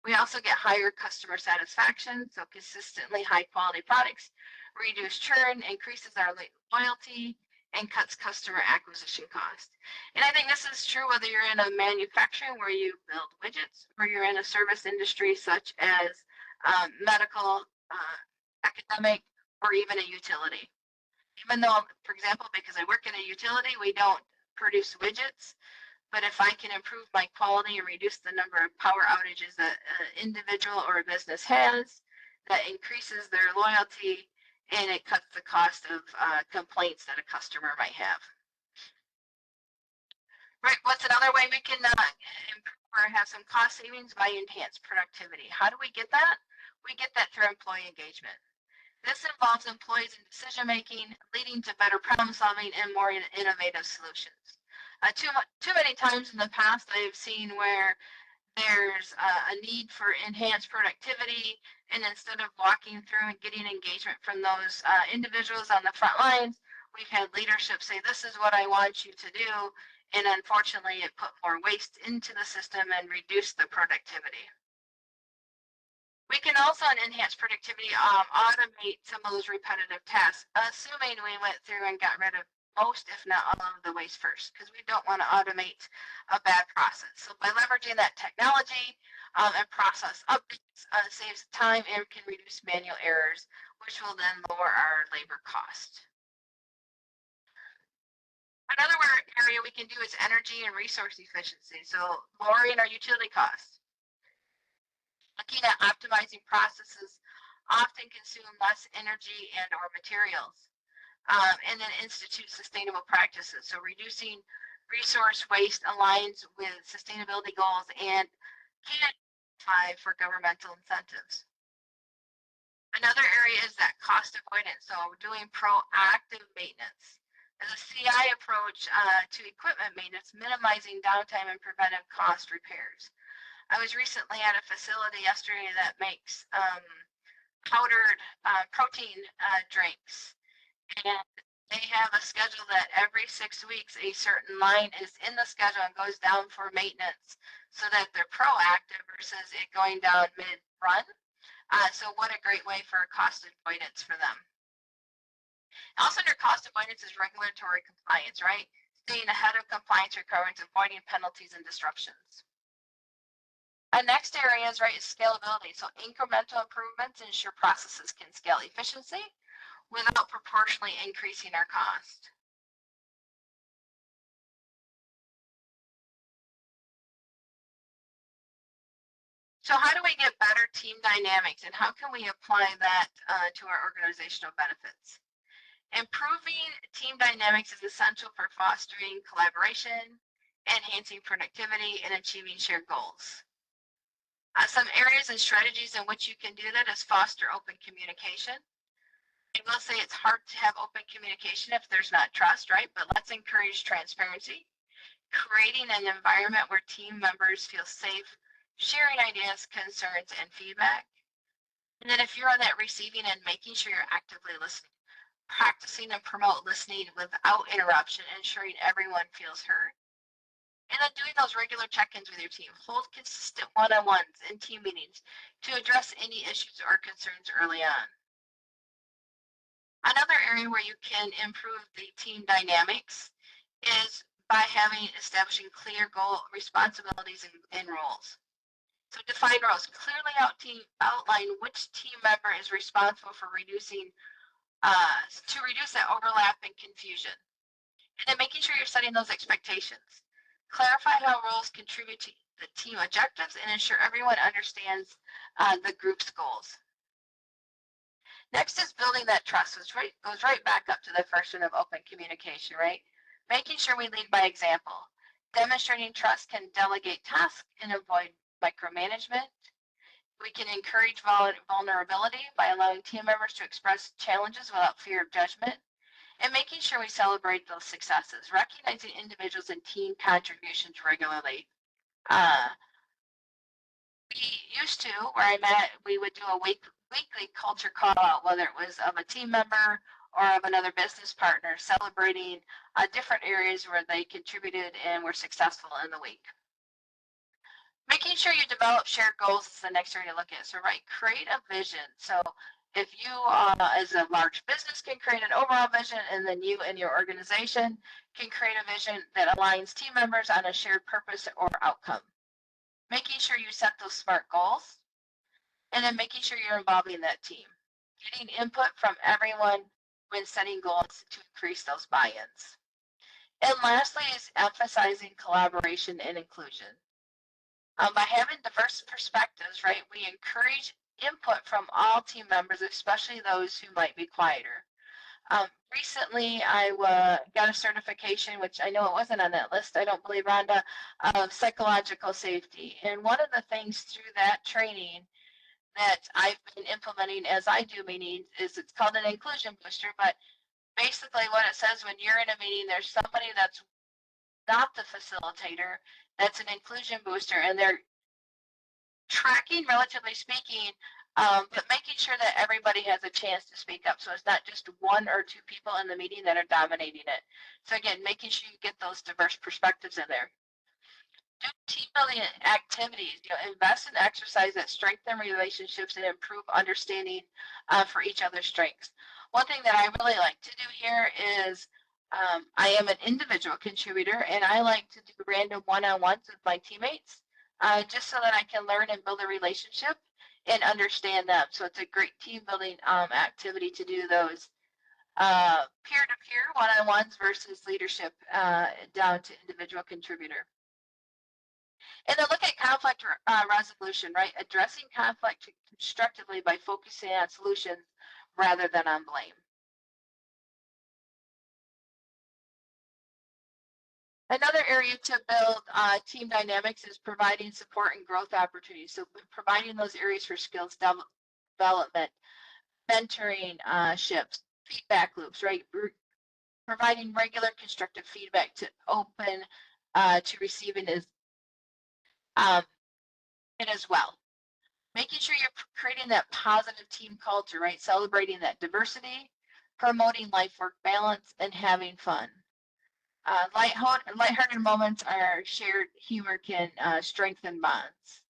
We also get higher customer satisfaction, so consistently high quality products reduce churn, increases our loyalty, and cuts customer acquisition cost. And I think this is true whether you're in a manufacturing where you build widgets, or you're in a service industry such as medical, academic, or even a utility. Even though, for example, because I work in a utility, we don't produce widgets, but if I can improve my quality and reduce the number of power outages that an individual or a business has, that increases their loyalty and it cuts the cost of complaints that a customer might have. Right, what's another way we can improve or have some cost savings? By enhanced productivity. How do we get that? We get that through employee engagement. This involves employees in decision making, leading to better problem solving and more innovative solutions. Too many times in the past, I have seen where there's a need for enhanced productivity, and instead of walking through and getting engagement from those individuals on the front lines, we've had leadership say, this is what I want you to do, and unfortunately it put more waste into the system and reduced the productivity. We can also enhance productivity, automate some of those repetitive tasks, assuming we went through and got rid of most, if not all of the waste first, because we don't want to automate a bad process. So by leveraging that technology and process updates, saves time and can reduce manual errors, which will then lower our labor cost. Another area we can do is energy and resource efficiency. So lowering our utility costs. Looking at optimizing processes often consume less energy and or materials. And then institute sustainable practices. So reducing resource waste aligns with sustainability goals and can apply for governmental incentives. Another area is that cost avoidance. So doing proactive maintenance. As a CI approach to equipment maintenance, minimizing downtime and preventive cost repairs. I was recently at a facility yesterday that makes powdered protein drinks. And they have a schedule that every 6 weeks a certain line is in the schedule and goes down for maintenance so that they're proactive versus it going down mid-run. So what a great way for cost avoidance for them. Also under cost avoidance is regulatory compliance, right? Staying ahead of compliance requirements, avoiding penalties and disruptions. Next area is scalability. So incremental improvements ensure processes can scale efficiency without proportionally increasing our cost. So how do we get better team dynamics, and how can we apply that to our organizational benefits? Improving team dynamics is essential for fostering collaboration, enhancing productivity, and achieving shared goals. Some areas and strategies in which you can do that is foster open communication. I will say it's hard to have open communication if there's not trust, right? But let's encourage transparency, creating an environment where team members feel safe, sharing ideas, concerns, and feedback. And then if you're on that receiving end, making sure you're actively listening, practicing and promote listening without interruption, ensuring everyone feels heard. And then doing those regular check-ins with your team. Hold consistent one-on-ones and team meetings to address any issues or concerns early on. Another area where you can improve the team dynamics is by establishing clear goal responsibilities and roles. So define roles, clearly outline which team member is responsible for reducing to reduce that overlap and confusion. And then making sure you're setting those expectations. Clarify how roles contribute to the team objectives and ensure everyone understands the group's goals. Next is building that trust, which goes right back up to the first one of open communication, right? Making sure we lead by example. Demonstrating trust can delegate tasks and avoid micromanagement. We can encourage vulnerability by allowing team members to express challenges without fear of judgment, and making sure we celebrate those successes, recognizing individuals and team contributions regularly. We used to, where I'm at, we would do a weekly culture call out, whether it was of a team member or of another business partner, celebrating different areas where they contributed and were successful in the week. Making sure you develop shared goals is the next area to look at. So, create a vision. So if you as a large business can create an overall vision, and then you and your organization can create a vision that aligns team members on a shared purpose or outcome. Making sure you set those SMART goals, and then making sure you're involving that team. Getting input from everyone when setting goals to increase those buy-ins. And lastly is emphasizing collaboration and inclusion. By having diverse perspectives, right, we encourage input from all team members, especially those who might be quieter. Recently, I got a certification, which I know it wasn't on that list, I don't believe, Rhonda, of psychological safety. And one of the things through that training that I've been implementing as I do meetings is it's called an inclusion booster. But basically what it says, when you're in a meeting, there's somebody that's not the facilitator, that's an inclusion booster, and they're tracking, relatively speaking, but making sure that everybody has a chance to speak up. So it's not just one or two people in the meeting that are dominating it. So again, making sure you get those diverse perspectives in there. Do team building activities, invest in exercise that strengthen relationships and improve understanding for each other's strengths. One thing that I really like to do here is I am an individual contributor, and I like to do random one-on-ones with my teammates just so that I can learn and build a relationship and understand them. So it's a great team building activity to do those peer-to-peer one-on-ones versus leadership down to individual contributor. And then look at conflict resolution, right? Addressing conflict constructively by focusing on solutions rather than on blame. Another area to build team dynamics is providing support and growth opportunities. So providing those areas for skills development, mentoring ships, feedback loops, right? Providing regular constructive feedback to open to receiving is it as well. Making sure you're creating that positive team culture, right? Celebrating that diversity, promoting life-work balance, and having fun. Lighthearted moments or shared humor can strengthen bonds.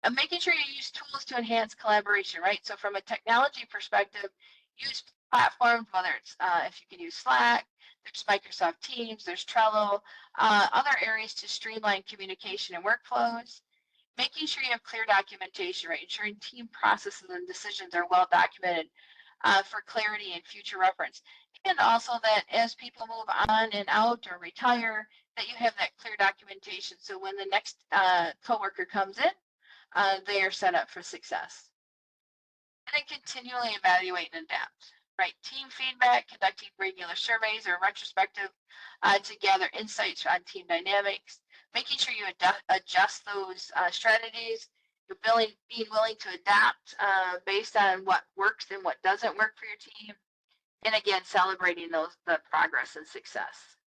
And making sure you use tools to enhance collaboration, right? So from a technology perspective, use platforms, whether it's if you can use Slack, there's Microsoft Teams, there's Trello, other areas to streamline communication and workflows. Making sure you have clear documentation, right? Ensuring team processes and decisions are well documented for clarity and future reference. And also that as people move on and out or retire, that you have that clear documentation. So when the next coworker comes in, they are set up for success. And then continually evaluate and adapt, right? Team feedback, conducting regular surveys or retrospective to gather insights on team dynamics, making sure you adjust those strategies, being willing to adapt based on what works and what doesn't work for your team. And again, celebrating the progress and success.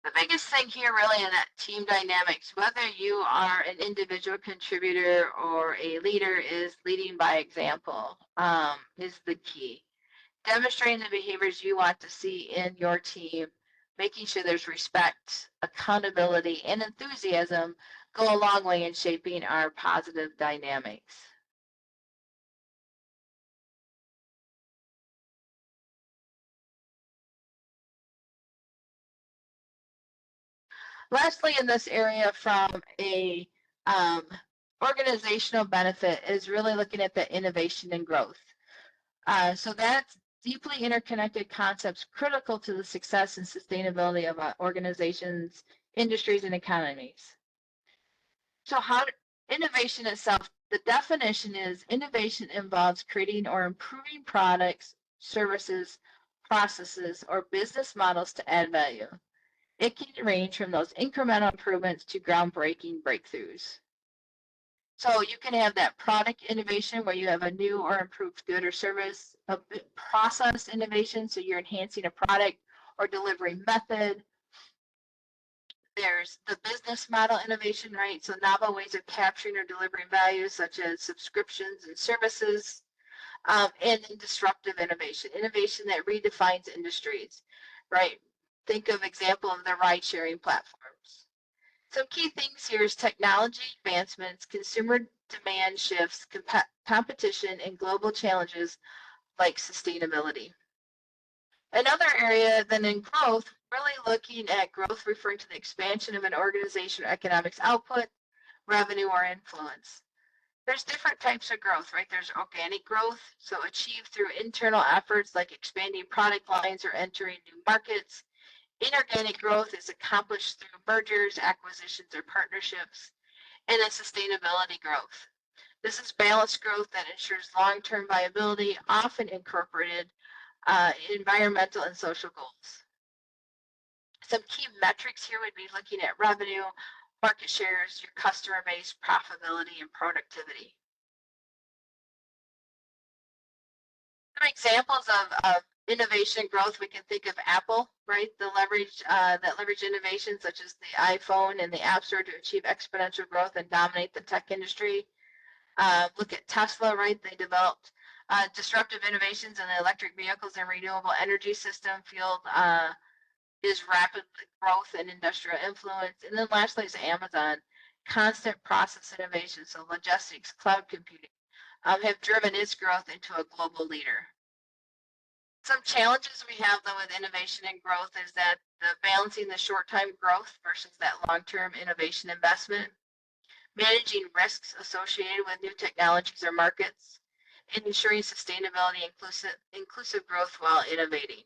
The biggest thing here really in that team dynamics, whether you are an individual contributor or a leader, is leading by example is the key. Demonstrating the behaviors you want to see in your team, making sure there's respect, accountability, and enthusiasm go a long way in shaping our positive dynamics. Lastly, in this area, from a organizational benefit, is really looking at the innovation and growth. So that's deeply interconnected concepts critical to the success and sustainability of organizations, industries, and economies. So innovation itself, the definition is innovation involves creating or improving products, services, processes, or business models to add value. It can range from those incremental improvements to groundbreaking breakthroughs. So you can have that product innovation where you have a new or improved good or service, a process innovation, so you're enhancing a product or delivery method. There's the business model innovation, right? So novel ways of capturing or delivering value, such as subscriptions and services, and then disruptive innovation that redefines industries, right? Think of example of the ride-sharing platforms. Some key things here is technology advancements, consumer demand shifts, competition, and global challenges like sustainability. Another area then in growth, really looking at growth referring to the expansion of an organization or economics output, revenue, or influence. there's different types of growth, right? There's organic growth, so achieved through internal efforts like expanding product lines or entering new markets. Inorganic growth is accomplished through mergers, acquisitions, or partnerships. And then sustainability growth. This is balanced growth that ensures long-term viability, often incorporated environmental and social goals. Some key metrics here would be looking at revenue, market shares, your customer base, profitability, and productivity. Some examples of innovation growth, we can think of Apple, right? The leverage that leverage innovations such as the iPhone and the App Store to achieve exponential growth and dominate the tech industry. Look at Tesla, right? They developed disruptive innovations in the electric vehicles and renewable energy system field is rapid growth and industrial influence. And then lastly is Amazon. Constant process innovation, so logistics, cloud computing, have driven its growth into a global leader. Some challenges we have though with innovation and growth is that the balancing the short-term growth versus that long-term innovation investment, managing risks associated with new technologies or markets, and ensuring sustainability inclusive growth while innovating.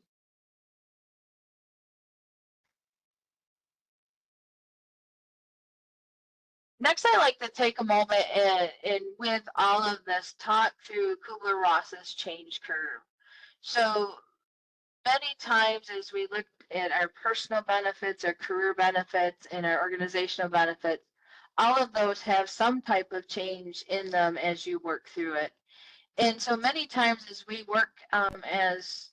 Next, I like to take a moment and with all of this talk through Kubler-Ross's change curve. So many times as we look at our personal benefits, our career benefits, and our organizational benefits, all of those have some type of change in them as you work through it. And so many times as we work as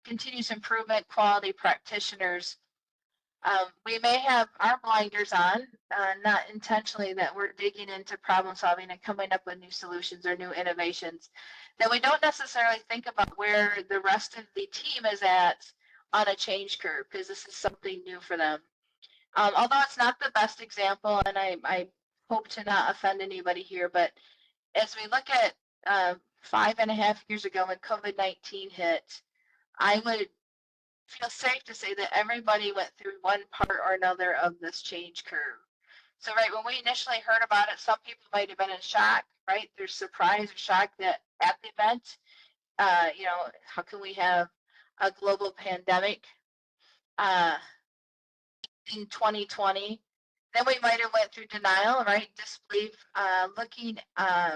continuous improvement quality practitioners, we may have our blinders on, not intentionally that we're digging into problem solving and coming up with new solutions or new innovations, that we don't necessarily think about where the rest of the team is at on a change curve, because this is something new for them. Although it's not the best example, and I hope to not offend anybody here, but as we look at 5.5 years ago when COVID-19 hit, I would feel safe to say that everybody went through one part or another of this change curve. So, right, when we initially heard about it, some people might have been in shock, right? There's surprise or shock that at the event, how can we have a global pandemic in 2020? Then we might have went through denial, right? Disbelief, looking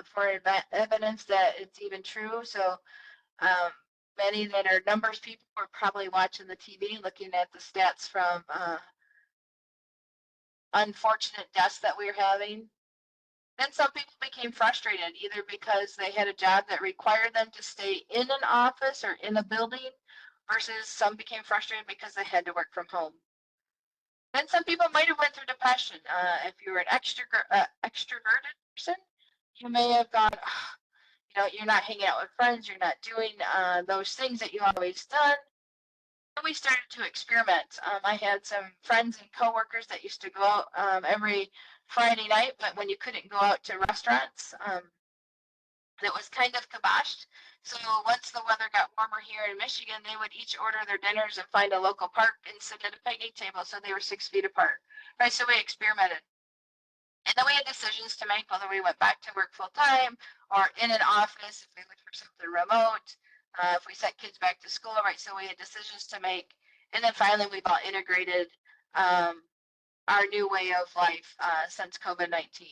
for evidence that it's even true. So many that are numbers people were probably watching the TV, looking at the stats from unfortunate deaths that we were having. Then some people became frustrated, either because they had a job that required them to stay in an office or in a building, versus some became frustrated because they had to work from home. Then some people might have went through depression. If you were an extroverted person, you may have gone, you're not hanging out with friends, you're not doing those things that you always done. And we started to experiment. I had some friends and coworkers that used to go out every Friday night, but when you couldn't go out to restaurants, that was kind of kiboshed. So once the weather got warmer here in Michigan, they would each order their dinners and find a local park and sit at a picnic table, so they were 6 feet apart. Right, so we experimented. And then we had decisions to make, whether we went back to work full time or in an office, if we looked for something remote, if we sent kids back to school, right? So we had decisions to make. And then finally, we've all integrated our new way of life since COVID-19.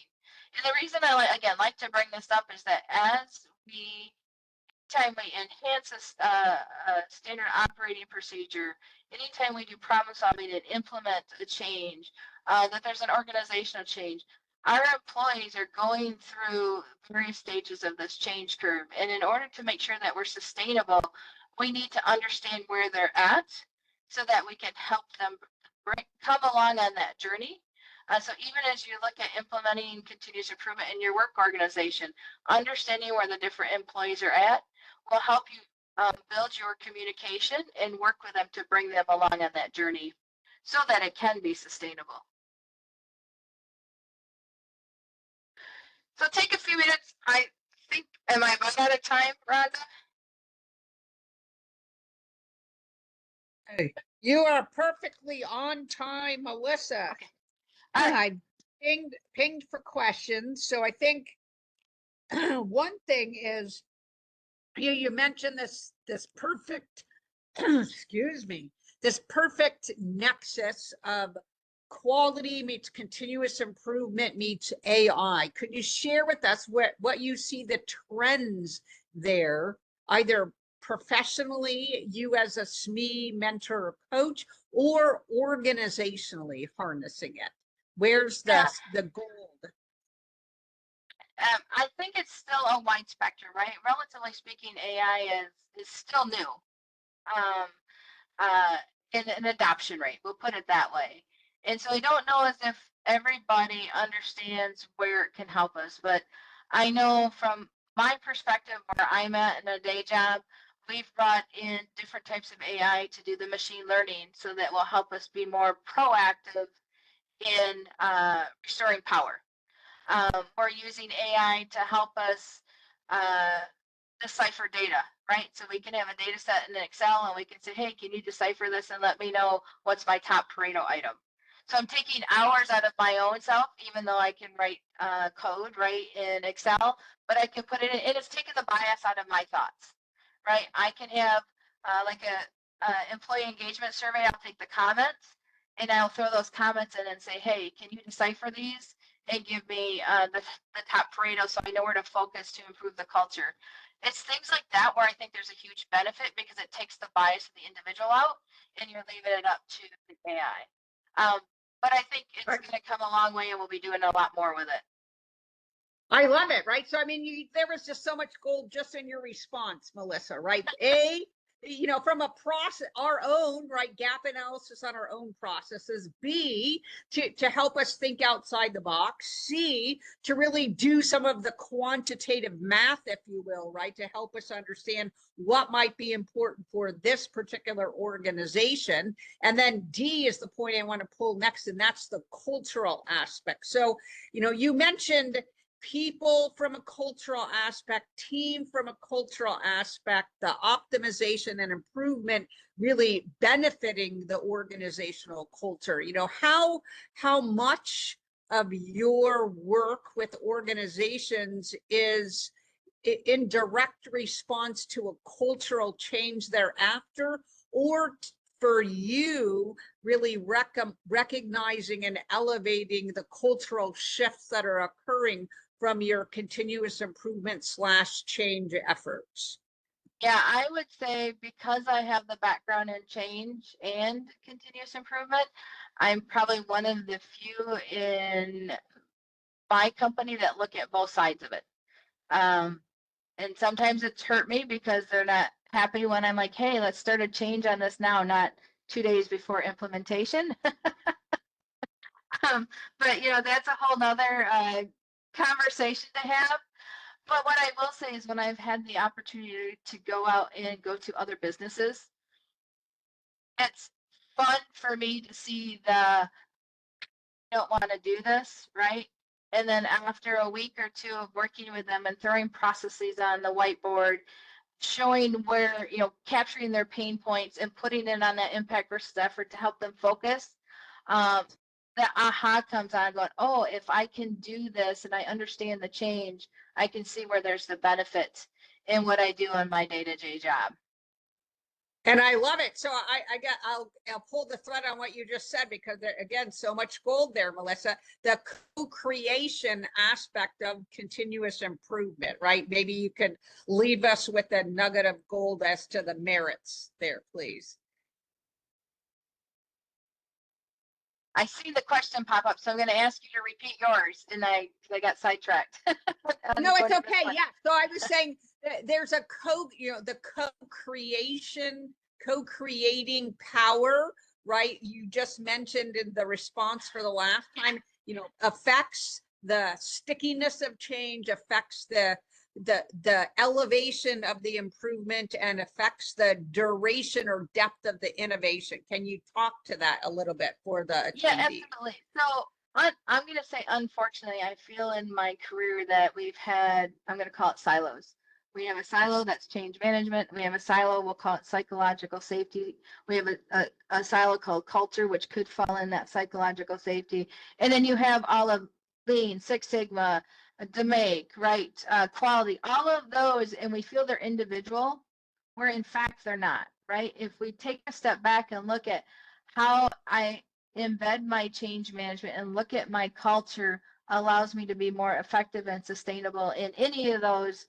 And the reason I like to bring this up is that as anytime we enhance a standard operating procedure, anytime we do problem solving and implement a change, that there's an organizational change, our employees are going through various stages of this change curve. And in order to make sure that we're sustainable, we need to understand where they're at so that we can help them come along on that journey. So even as you look at implementing continuous improvement in your work organization, understanding where the different employees are at will help you build your communication and work with them to bring them along on that journey so that it can be sustainable. So take a few minutes. I think, am I about out of time, Rhonda? Hey, you are perfectly on time, Melissa. Okay. I pinged for questions, so I think one thing is, you mentioned this perfect, excuse me, this perfect nexus of quality meets continuous improvement meets AI. Could you share with us what you see the trends there, either professionally, you as a SME mentor or coach, or organizationally harnessing it? Where's Yeah. the gold? I think it's still a wide spectrum, right? Relatively speaking, AI is still new. Um, in an adoption rate, we'll put it that way. And so I don't know as if everybody understands where it can help us, but I know from my perspective where I'm at in a day job, we've brought in different types of AI to do the machine learning so that will help us be more proactive in restoring power. We're using AI to help us decipher data, right? So we can have a data set in Excel and we can say, hey, can you decipher this and let me know what's my top Pareto item? So I'm taking hours out of my own self, even though I can write code, right, in Excel, but I can put it in, and it's taking the bias out of my thoughts, right? I can have like a employee engagement survey. I'll take the comments and I'll throw those comments in and say, hey, can you decipher these and give me the top Pareto so I know where to focus to improve the culture. It's things like that where I think there's a huge benefit because it takes the bias of the individual out and you're leaving it up to the AI. But I think it's going to come a long way and we'll be doing a lot more with it. I love it, right? So, I mean, there was just so much gold just in your response, Melissa, right? From a process, our own, right, gap analysis on our own processes. B, to help us think outside the box. C, to really do some of the quantitative math, if you will, right, to help us understand what might be important for this particular organization. And then D is the point I want to pull next, and that's the cultural aspect. So, you mentioned people from a cultural aspect, team from a cultural aspect, the optimization and improvement really benefiting the organizational culture. How much of your work with organizations is in direct response to a cultural change thereafter, or for you really recognizing and elevating the cultural shifts that are occurring from your continuous improvement / change efforts? Yeah, I would say because I have the background in change and continuous improvement, I'm probably one of the few in my company that look at both sides of it. And sometimes it's hurt me because they're not happy when I'm like, hey, let's start a change on this now, not 2 days before implementation. But that's a whole nother conversation to have. But what I will say is when I've had the opportunity to go out and go to other businesses, it's fun for me to see the don't want to do this, right? And then after a week or two of working with them and throwing processes on the whiteboard, showing where, capturing their pain points and putting it on that impact versus effort to help them focus, the aha comes on going, oh, if I can do this and I understand the change, I can see where there's the benefit in what I do on my day-to-day job. And I love it. So I'll pull the thread on what you just said, because there, again, so much gold there, Melissa. The co-creation aspect of continuous improvement, right? Maybe you could leave us with a nugget of gold as to the merits there, please. I see the question pop up, so I'm going to ask you to repeat yours, and I got sidetracked. No, it's okay. Yeah. So I was saying there's a the co-creating power, right? You just mentioned in the response for the last time, affects the stickiness of change, affects the elevation of the improvement, and affects the duration or depth of the innovation. Can you talk to that a little bit for the attendee? Yeah, absolutely. So I'm going to say, unfortunately, I feel in my career that we've had, I'm going to call it silos. We have a silo that's change management. We have a silo, we'll call it psychological safety. We have a silo called culture, which could fall in that psychological safety. And then you have all of Lean, Six Sigma, DMAIC, right? Quality, all of those, and we feel they're individual, where in fact they're not, right? If we take a step back and look at how I embed my change management and look at my culture allows me to be more effective and sustainable in any of those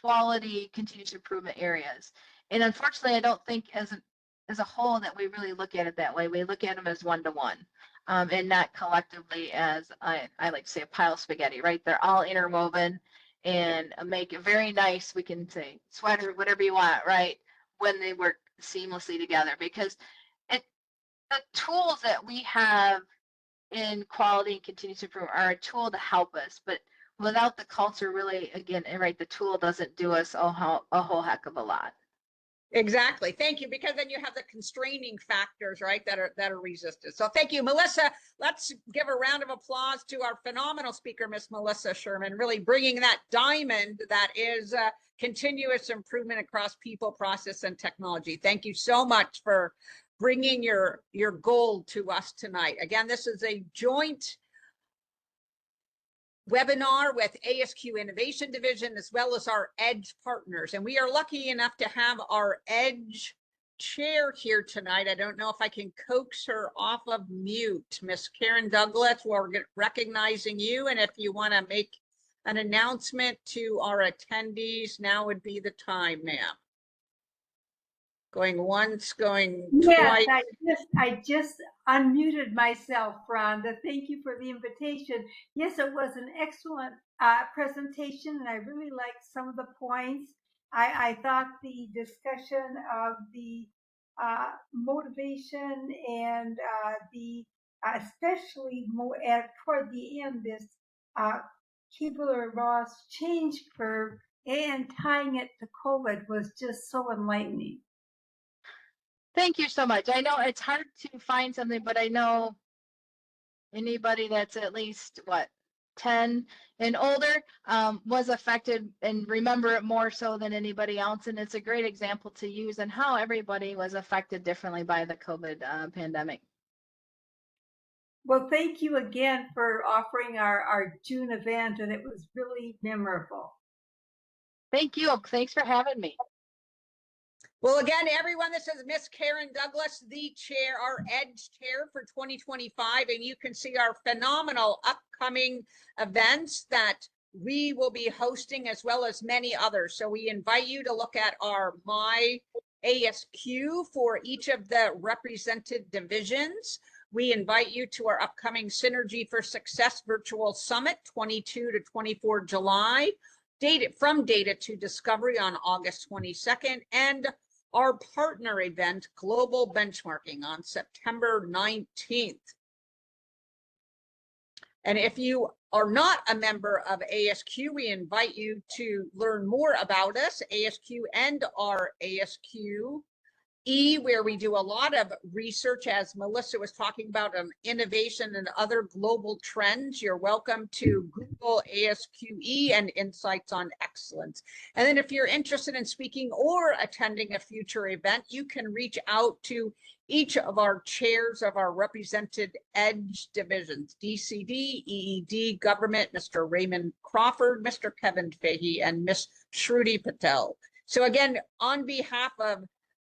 quality continuous improvement areas. And unfortunately, I don't think as a whole that we really look at it that way. We look at them as one-to-one, and not collectively as I like to say a pile of spaghetti, right? They're all interwoven and make it very nice. We can say sweater, whatever you want, right? When they work seamlessly together, because the tools that we have in quality and continuous improvement are a tool to help us, but without the culture, really, again, right, the tool doesn't do us a whole heck of a lot. Exactly. Thank you. Because then you have the constraining factors, right, that are resisted. So thank you, Melissa. Let's give a round of applause to our phenomenal speaker, Miss Melissa Sherman, really bringing that diamond that is continuous improvement across people, process, and technology. Thank you so much for bringing your gold to us tonight. Again, this is a joint webinar with ASQ Innovation Division as well as our EDGE partners. And we are lucky enough to have our EDGE chair here tonight. I don't know if I can coax her off of mute. Miss Karen Douglas, we're recognizing you. And if you want to make an announcement to our attendees, now would be the time, ma'am. Going once, going twice. Yes, I just unmuted myself, Rhonda. Thank you for the invitation. Yes, it was an excellent presentation, and I really liked some of the points. I thought the discussion of the motivation and the especially toward the end, this Kubler-Ross change curve and tying it to COVID was just so enlightening. Thank you so much. I know it's hard to find something, but I know anybody that's at least 10 and older was affected and remember it more so than anybody else. And it's a great example to use and how everybody was affected differently by the COVID pandemic. Well, thank you again for offering our June event, and it was really memorable. Thank you. Thanks for having me. Well, again, everyone, this is Miss Karen Douglas, the chair, our EDGE chair for 2025. And you can see our phenomenal upcoming events that we will be hosting as well as many others. So we invite you to look at our My ASQ for each of the represented divisions. We invite you to our upcoming Synergy for Success Virtual Summit, 22 to 24 July, from data to discovery on August 22nd, and our partner event, Global Benchmarking, on September 19th. And if you are not a member of ASQ, we invite you to learn more about us, ASQ and our ASQ where we do a lot of research, as Melissa was talking about, on innovation and other global trends. You're welcome to Google ASQE and Insights on Excellence. And then if you're interested in speaking or attending a future event, you can reach out to each of our chairs of our represented EDGE divisions, DCD, EED, Government, Mr. Raymond Crawford, Mr. Kevin Fahey, and Ms. Shruti Patel. So again, on behalf of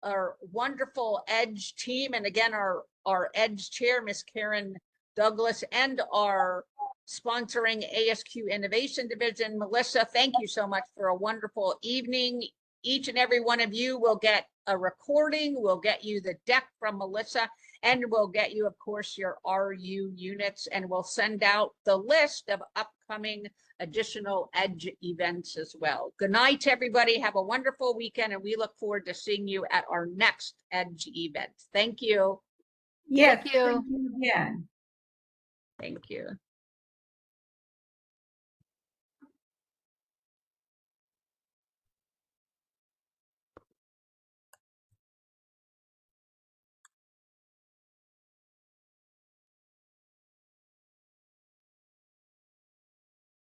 our wonderful EDGE team, and again, our EDGE chair, Miss Karen Douglas, and our sponsoring ASQ Innovation Division, Melissa, thank you so much for a wonderful evening. Each and every one of you will get a recording. We'll get you the deck from Melissa, and we'll get you, of course, your RU units, and we'll send out the list of upcoming additional EDGE events as well. Good night, everybody. Have a wonderful weekend, and we look forward to seeing you at our next EDGE event. Thank you. Yes, Thank you. thank you again. Thank you.